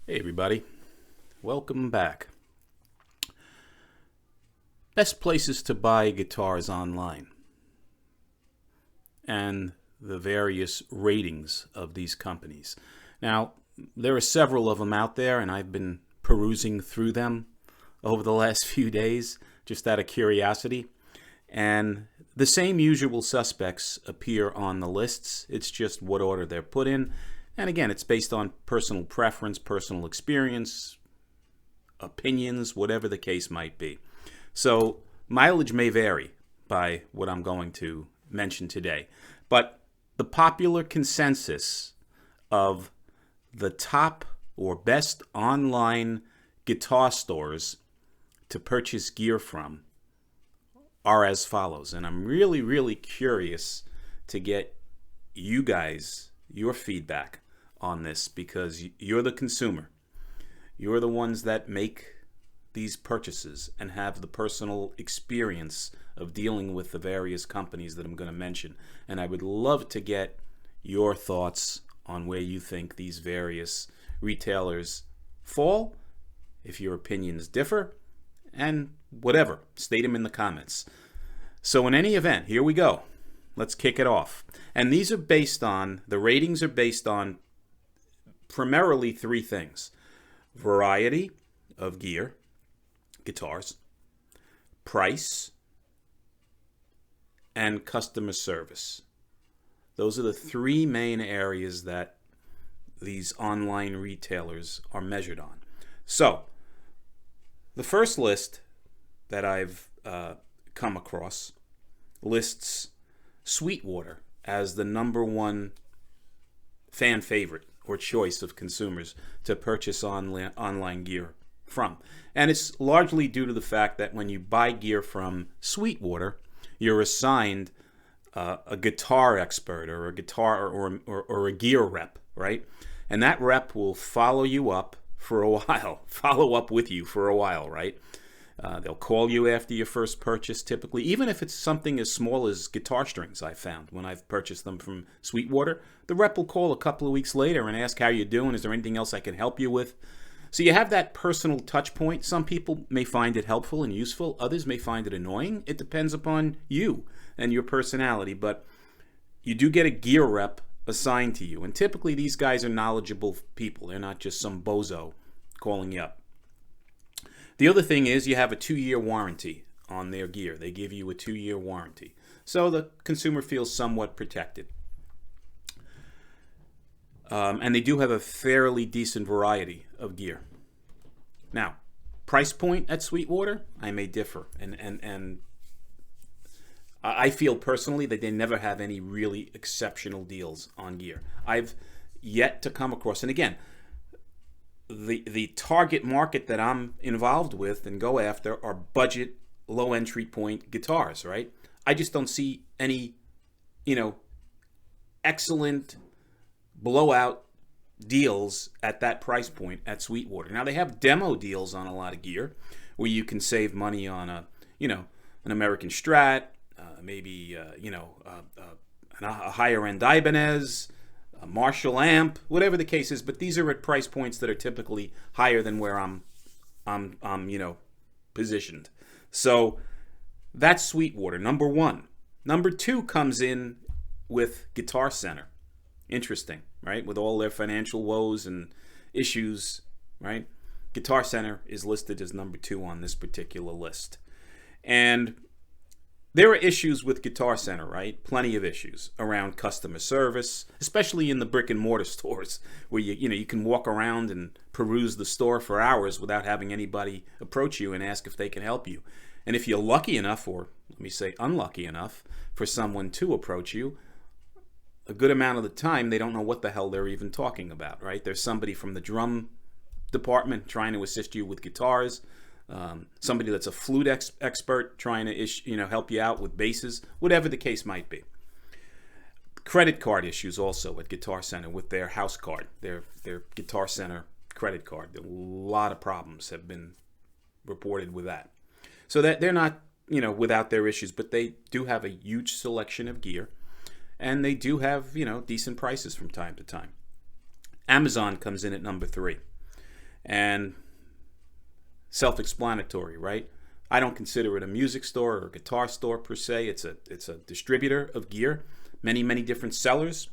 Hey everybody, welcome back. Best places to buy guitars online and the various ratings of these companies. Now, there are several of them out there and I've been perusing through them over the last few days just out of curiosity. And the same usual suspects appear on the lists. It's just what order they're put in. And again, it's based on personal preference, personal experience, opinions, whatever the case might be. So mileage may vary by what I'm going to mention today. But the popular consensus of the top or best online guitar stores to purchase gear from are as follows. And I'm really curious to get you guys, your feedback on this, because you're the consumer. You're the ones that make these purchases and have the personal experience of dealing with the various companies that I'm going to mention. And I would love to get your thoughts on where you think these various retailers fall, if your opinions differ, and whatever. State them in the comments. So in any event, here we go. Let's kick it off. And these are based on, the ratings are based on primarily three things: variety of gear, guitars, price, and customer service. Those are the three main areas that these online retailers are measured on. So, the first list that I've come across lists Sweetwater as the number one fan favorite or choice of consumers to purchase online gear from. And it's largely due to the fact that when you buy gear from Sweetwater, you're assigned a guitar expert or a guitar or a gear rep, right? And that rep will follow you up for a while, follow up with you for a while, right? They'll call you after your first purchase, typically, even if it's something as small as guitar strings. I've found when I've purchased them from Sweetwater, the rep will call a couple of weeks later and ask how you're doing. Is there anything else I can help you with? So you have that personal touch point. Some people may find it helpful and useful. Others may find it annoying. It depends upon you and your personality. But you do get a gear rep assigned to you. And typically these guys are knowledgeable people. They're not just some bozo calling you up. The other thing is you have a 2-year warranty on their gear. They give you a 2-year warranty. So the consumer feels somewhat protected. And they do have a fairly decent variety of gear. Now, price point at Sweetwater, I may differ. And I feel personally that they never have any really exceptional deals on gear. I've yet to come across, and again, the target market that I'm involved with and go after are budget, low entry point guitars, right? I just don't see any, excellent blowout deals at that price point at Sweetwater. Now they have demo deals on a lot of gear where you can save money on an American Strat, maybe a higher end Ibanez, a Marshall amp, whatever the case is, but these are at price points that are typically higher than where I'm positioned. So that's Sweetwater, number one. Number two comes in with Guitar Center. Interesting, right? With all their financial woes and issues, right? Guitar Center is listed as number two on this particular list. And there are issues with Guitar Center, right? Plenty of issues around customer service, especially in the brick and mortar stores where you can walk around and peruse the store for hours without having anybody approach you and ask if they can help you. And if you're lucky enough, or let me say unlucky enough, for someone to approach you, a good amount of the time they don't know what the hell they're even talking about, right? There's somebody from the drum department trying to assist you with guitars. Somebody that's a flute expert trying to help you out with basses, whatever the case might be. Credit card issues also at Guitar Center with their house card, their Guitar Center credit card. A lot of problems have been reported with that. So that they're not without their issues, but they do have a huge selection of gear, and they do have decent prices from time to time. Amazon comes in at number 3. And self-explanatory, right? I don't consider it a music store or a guitar store per se. It's a distributor of gear, many different sellers.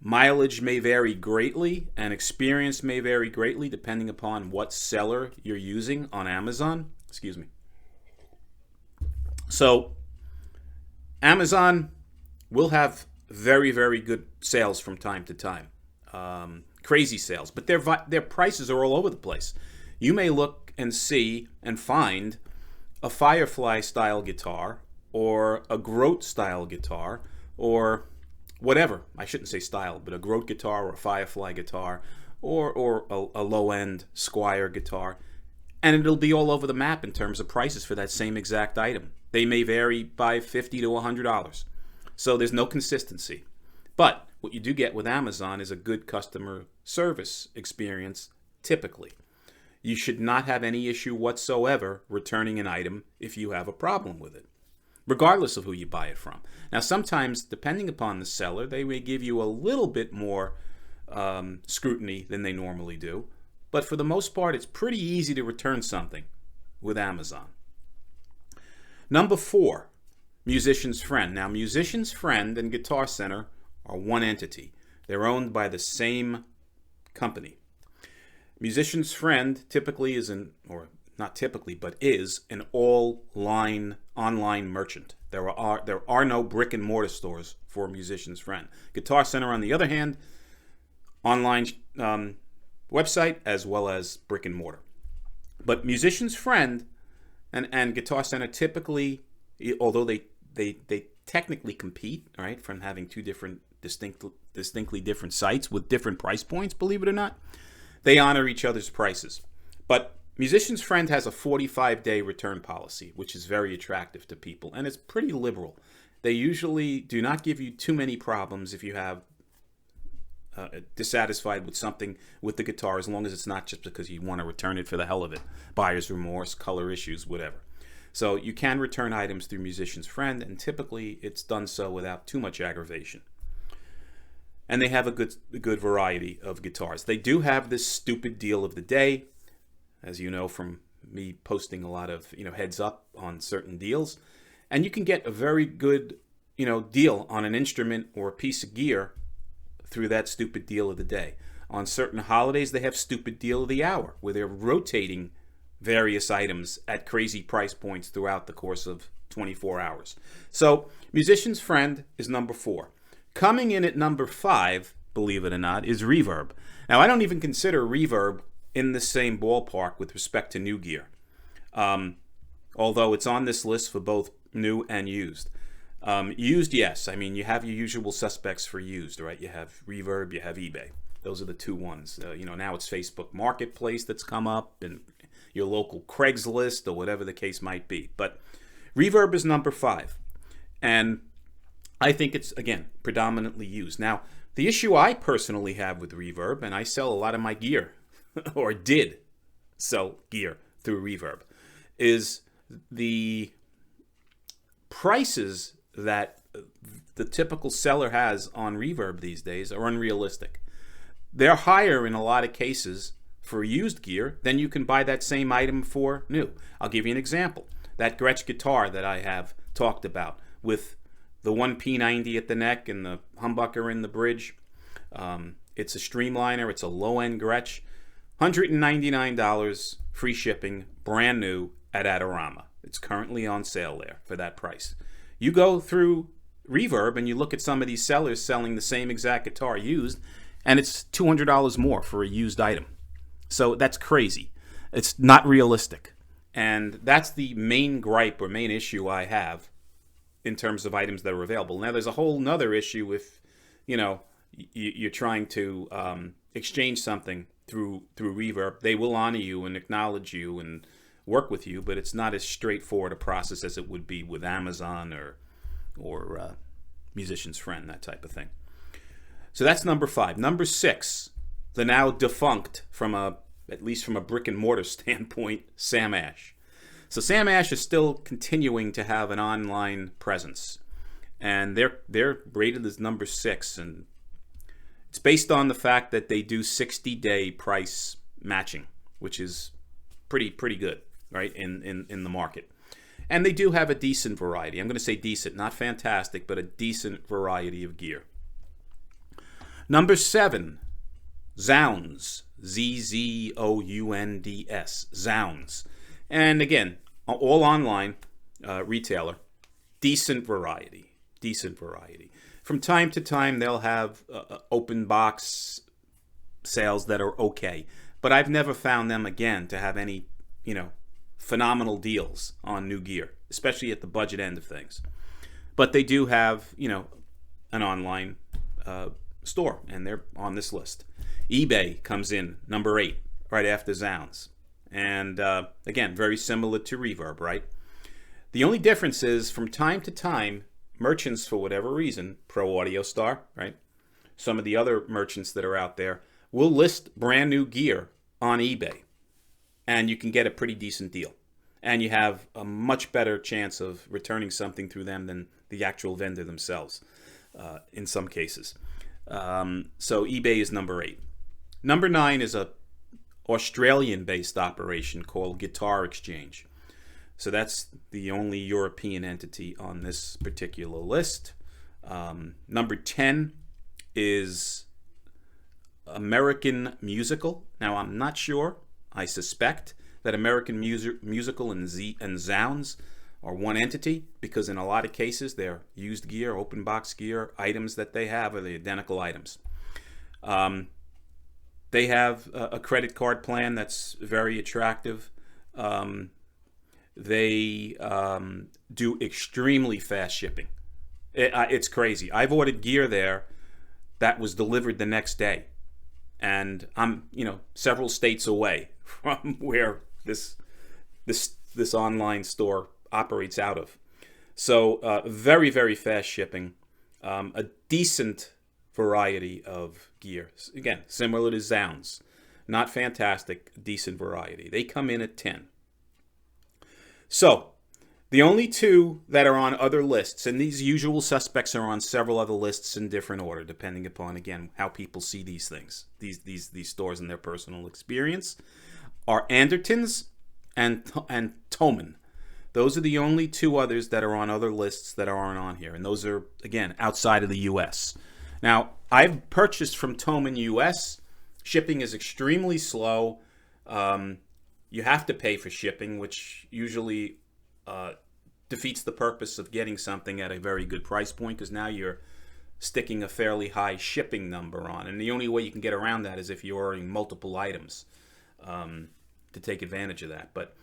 Mileage may vary greatly, and experience may vary greatly depending upon what seller you're using on Amazon. Excuse me. So Amazon will have very good sales from time to time. Crazy sales, but their prices are all over the place. You may look and see and find a Firefly style guitar or a Grote style guitar or whatever. I shouldn't say style, but a Grote guitar or a Firefly guitar or a low-end Squire guitar, and it'll be all over the map in terms of prices for that same exact item. They may vary by $50 to $100. So there's no consistency. But what you do get with Amazon is a good customer service experience, typically. You should not have any issue whatsoever returning an item if you have a problem with it, regardless of who you buy it from. Now, sometimes, depending upon the seller, they may give you a little bit more scrutiny than they normally do. But for the most part, it's pretty easy to return something with Amazon. Number 4, Musician's Friend. Now, Musician's Friend and Guitar Center are one entity. They're owned by the same company. Musician's Friend typically is or not typically, but is an online merchant. There are no brick and mortar stores for Musician's Friend. Guitar Center, on the other hand, online website as well as brick and mortar. But Musician's Friend and Guitar Center typically, although they technically compete, right, from having two different distinctly different sites with different price points, believe it or not, they honor each other's prices. But Musician's Friend has a 45-day return policy, which is very attractive to people, and it's pretty liberal. They usually do not give you too many problems if you have dissatisfied with something with the guitar, as long as it's not just because you want to return it for the hell of it. Buyer's remorse, color issues, whatever. So you can return items through Musician's Friend, and typically it's done so without too much aggravation. And they have a good variety of guitars. They do have this stupid deal of the day, as you know from me posting a lot of heads up on certain deals, and you can get a very good deal on an instrument or a piece of gear through that stupid deal of the day. On certain holidays, they have stupid deal of the hour, where they're rotating various items at crazy price points throughout the course of 24 hours. So Musician's Friend is number 4. Coming in at number 5, believe it or not, is Reverb. Now, I don't even consider Reverb in the same ballpark with respect to new gear, although it's on this list for both new and used. Used, yes. I mean, you have your usual suspects for used, right? You have Reverb, you have eBay. Those are the two ones. Now it's Facebook Marketplace that's come up, and your local Craigslist, or whatever the case might be. But Reverb is number 5. And I think it's, again, predominantly used. Now, the issue I personally have with Reverb, and I sell a lot of my gear, or did sell gear through Reverb, is the prices that the typical seller has on Reverb these days are unrealistic. They're higher in a lot of cases for used gear than you can buy that same item for new. I'll give you an example. That Gretsch guitar that I have talked about with the one P90 at the neck and the humbucker in the bridge. It's a Streamliner. It's a low-end Gretsch. $199, free shipping, brand new at Adorama. It's currently on sale there for that price. You go through Reverb and you look at some of these sellers selling the same exact guitar used, and it's $200 more for a used item. So that's crazy. It's not realistic. And that's the main gripe or main issue I have in terms of items that are available. Now, there's a whole nother issue if, you're trying to exchange something through Reverb. They will honor you and acknowledge you and work with you, but it's not as straightforward a process as it would be with Amazon or Musician's Friend, that type of thing. So that's number 5. Number 6, the now defunct, at least from a brick and mortar standpoint, Sam Ash. So Sam Ash is still continuing to have an online presence, and they're rated as number 6, and It's based on the fact that they do 60-day price matching, which is pretty good, right, in the market. And they do have a decent variety. I'm going to say decent, not fantastic, but a decent variety of gear. Number 7, Zounds. Zounds. Zounds. And again, all online retailer. Decent variety. From time to time, they'll have open box sales that are okay. But I've never found them, again, to have any, phenomenal deals on new gear, especially at the budget end of things. But they do have, an online store, and they're on this list. eBay comes in number 8, right after Zounds. And again, very similar to Reverb, right? The only difference is from time to time, merchants, for whatever reason, Pro Audio Star, right? Some of the other merchants that are out there will list brand new gear on eBay, and you can get a pretty decent deal. And you have a much better chance of returning something through them than the actual vendor themselves, in some cases. So eBay is number 8. Number 9 is a Australian-based operation called Guitar Exchange. So that's the only European entity on this particular list. Number 10 is American Musical. Now, I'm not sure. I suspect that American Musical and Zounds are one entity, because in a lot of cases, their used gear, open box gear, items that they have are the identical items. They have a credit card plan that's very attractive. They do extremely fast shipping. It's crazy. I've ordered gear there that was delivered the next day, and I'm several states away from where this online store operates out of. So very, very fast shipping, a decent variety of gear. Again, similar to Zounds. Not fantastic, decent variety. They come in at 10. So the only 2 that are on other lists, and these usual suspects are on several other lists in different order, depending upon, again, how people see these things, these stores and their personal experience, are Andertons and Thomann. Those are the only 2 others that are on other lists that aren't on here. And those are, again, outside of the U.S. Now, I've purchased from Thomann U.S. Shipping is extremely slow. You have to pay for shipping, which usually defeats the purpose of getting something at a very good price point, because now you're sticking a fairly high shipping number on. And the only way you can get around that is if you're ordering multiple items to take advantage of that. But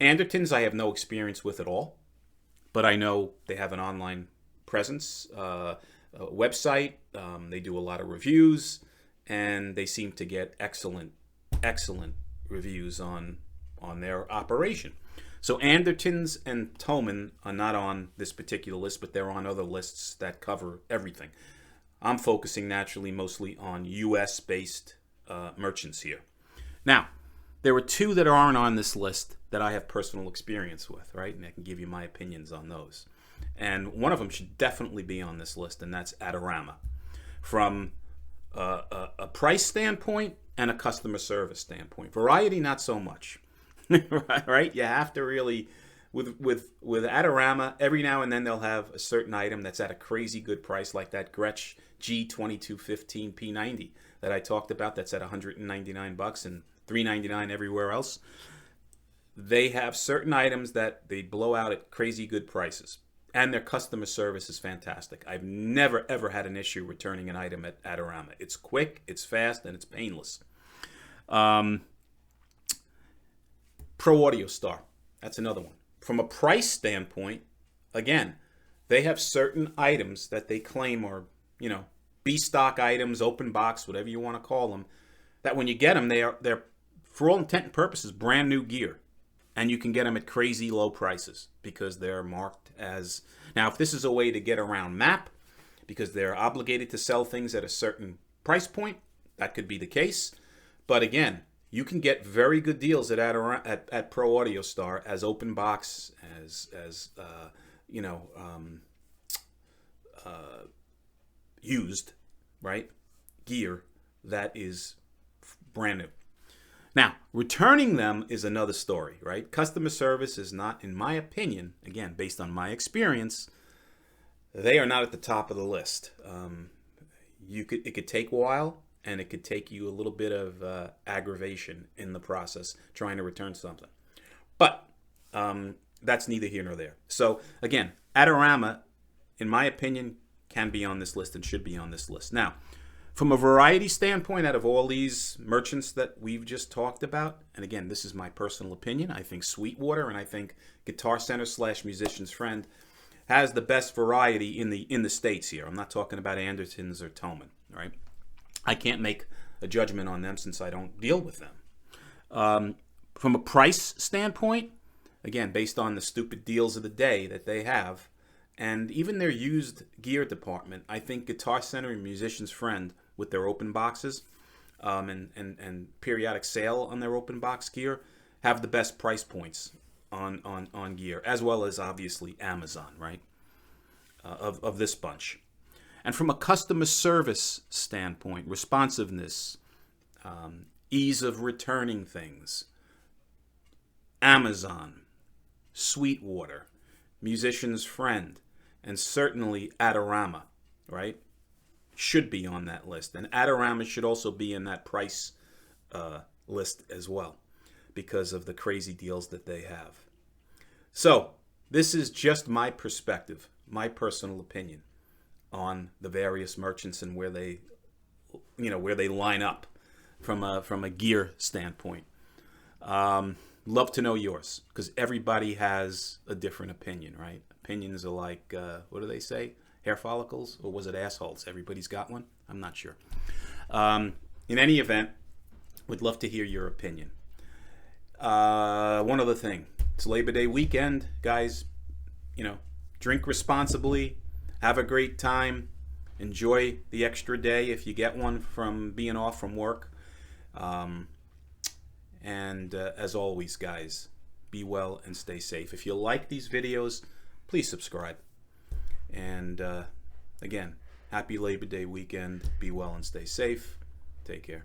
Andertons I have no experience with at all, but I know they have an online presence, a website. They do a lot of reviews, and they seem to get excellent reviews on their operation. So Andertons and Thomann are not on this particular list, but they're on other lists that cover everything. I'm focusing naturally mostly on U.S.-based merchants here. Now, there are 2 that aren't on this list that I have personal experience with, right? And I can give you my opinions on those. And one of them should definitely be on this list, and that's Adorama. From a price standpoint and a customer service standpoint. Variety, not so much. Right? You have to really, with Adorama, every now and then they'll have a certain item that's at a crazy good price, like that Gretsch G2215 P90 that I talked about, that's at $199 and $399 everywhere else. They have certain items that they blow out at crazy good prices, and their customer service is fantastic. I've never, ever had an issue returning an item at Adorama. It's quick, it's fast, and it's painless. Pro Audio Star, that's another one. From a price standpoint, again, they have certain items that they claim are, B-stock items, open box, whatever you want to call them, that when you get them, they're for all intent and purposes, brand new gear. And you can get them at crazy low prices because they're marked as... Now, if this is a way to get around MAP, because they're obligated to sell things at a certain price point, that could be the case. But again, you can get very good deals at Pro Audio Star as open box, as used, right? gear that is brand new. Now, returning them is another story, right? Customer service is not, in my opinion, again, based on my experience, they are not at the top of the list. It could take a while, and it could take you a little bit of aggravation in the process trying to return something. But that's neither here nor there. So again, Adorama, in my opinion, can be on this list and should be on this list. Now, from a variety standpoint, out of all these merchants that we've just talked about, and again, this is my personal opinion, I think Sweetwater and I think Guitar Center / Musician's Friend has the best variety in the States here. I'm not talking about Andertons or Thomann, right? I can't make a judgment on them since I don't deal with them. From a price standpoint, again, based on the stupid deals of the day that they have, and even their used gear department, I think Guitar Center and Musician's Friend, with their open boxes and periodic sale on their open box gear, have the best price points on gear, as well as obviously Amazon, right? Of this bunch. And from a customer service standpoint, responsiveness, ease of returning things, Amazon, Sweetwater, Musician's Friend, and certainly Adorama, right, should be on that list. And Adorama should also be in that price list as well because of the crazy deals that they have. So this is just my perspective, my personal opinion on the various merchants and where they line up from a gear standpoint. Love to know yours, because everybody has a different opinion, right? Opinions are like, what do they say? Hair follicles? Or was it assholes? Everybody's got one? I'm not sure. In any event, would love to hear your opinion. One other thing. It's Labor Day weekend. Guys, drink responsibly. Have a great time. Enjoy the extra day if you get one from being off from work. And as always, guys, be well and stay safe. If you like these videos, please subscribe. And again, happy Labor Day weekend. Be well and stay safe. Take care.